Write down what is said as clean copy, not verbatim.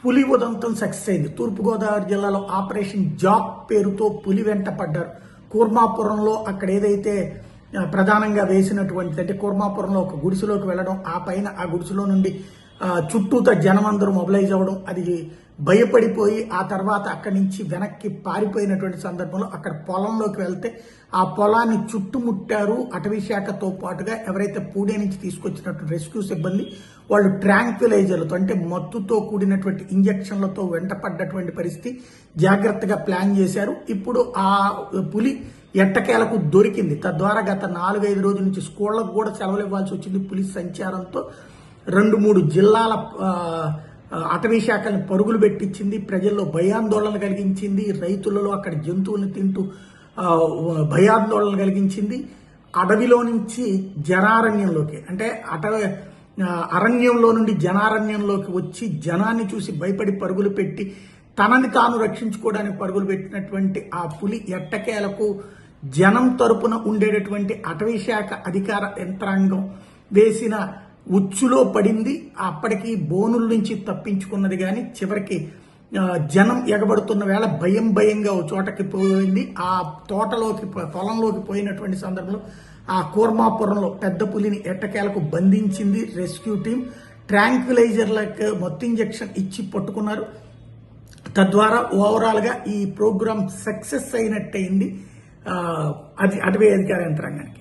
పులి ఉదంతం సక్సెస్ అయింది. తూర్పుగోదావరి జిల్లాలో ఆపరేషన్ జాక్ పేరుతో పులి వెంట పడ్డారు. కూర్మాపురంలో అక్కడ ఏదైతే ప్రధానంగా వేసినటువంటి అంటే కూర్మాపురంలో ఒక గుడిసెలోకి వెళ్ళడం, ఆ పైన ఆ గుడిసెలో నుండి చుట్టూత జనం అందరూ మొబిలైజ్ అవ్వడం, అది భయపడిపోయి ఆ తర్వాత అక్కడి నుంచి వెనక్కి పారిపోయినటువంటి సందర్భంలో అక్కడ పొలంలోకి వెళ్తే ఆ పొలాన్ని చుట్టుముట్టారు అటవీ శాఖతో పాటుగా ఎవరైతే పూణే నుంచి తీసుకొచ్చినటువంటి రెస్క్యూ సిబ్బంది. వాళ్ళు ట్రాంక్విలైజర్లతో అంటే మత్తుతో కూడినటువంటి ఇంజక్షన్లతో వెంటపడ్డటువంటి పరిస్థితి. జాగ్రత్తగా ప్లాన్ చేశారు. ఇప్పుడు ఆ పులి ఎట్టకేలకు దొరికింది. తద్వారా గత 4-5 రోజుల నుంచి స్కూళ్లకు కూడా సెలవులు ఇవ్వాల్సి వచ్చింది. పులి సంచారంతో 2-3 జిల్లాల అటవీ శాఖలను పరుగులు పెట్టించింది. ప్రజల్లో భయాందోళన కలిగించింది. రైతులలో అక్కడ జంతువులను తింటూ భయాందోళన కలిగించింది. అడవిలో నుంచి జనారణ్యంలోకి అంటే అరణ్యంలో నుండి జనారణ్యంలోకి వచ్చి జనాన్ని చూసి భయపడి పరుగులు పెట్టి తనని తాను రక్షించుకోవడానికి పరుగులు పెట్టినటువంటి ఆ పులి ఎట్టకేలకు జనం తరపున ఉండేటటువంటి అటవీ శాఖ అధికార యంత్రాంగం వేసిన ఉచ్చులో పడింది. అప్పటికి బోనుల నుంచి తప్పించుకున్నది. కానీ చివరికి జనం ఎగబడుతున్న వేళ భయంగా ఓ చోటకి పోయింది. ఆ తోటలోకి పొలంలోకి పోయినటువంటి సందర్భంలో ఆ కూర్మాపురంలో పెద్ద పులిని ఎట్టకేలకు బంధించింది రెస్క్యూ టీం. ట్రాంక్విలైజర్లకు మొత్తం ఇంజెక్షన్ ఇచ్చి పట్టుకున్నారు. తద్వారా ఓవరాల్గా ఈ ప్రోగ్రాం సక్సెస్ అయినట్టయింది అది అటవీ అధికార యంత్రాంగానికి.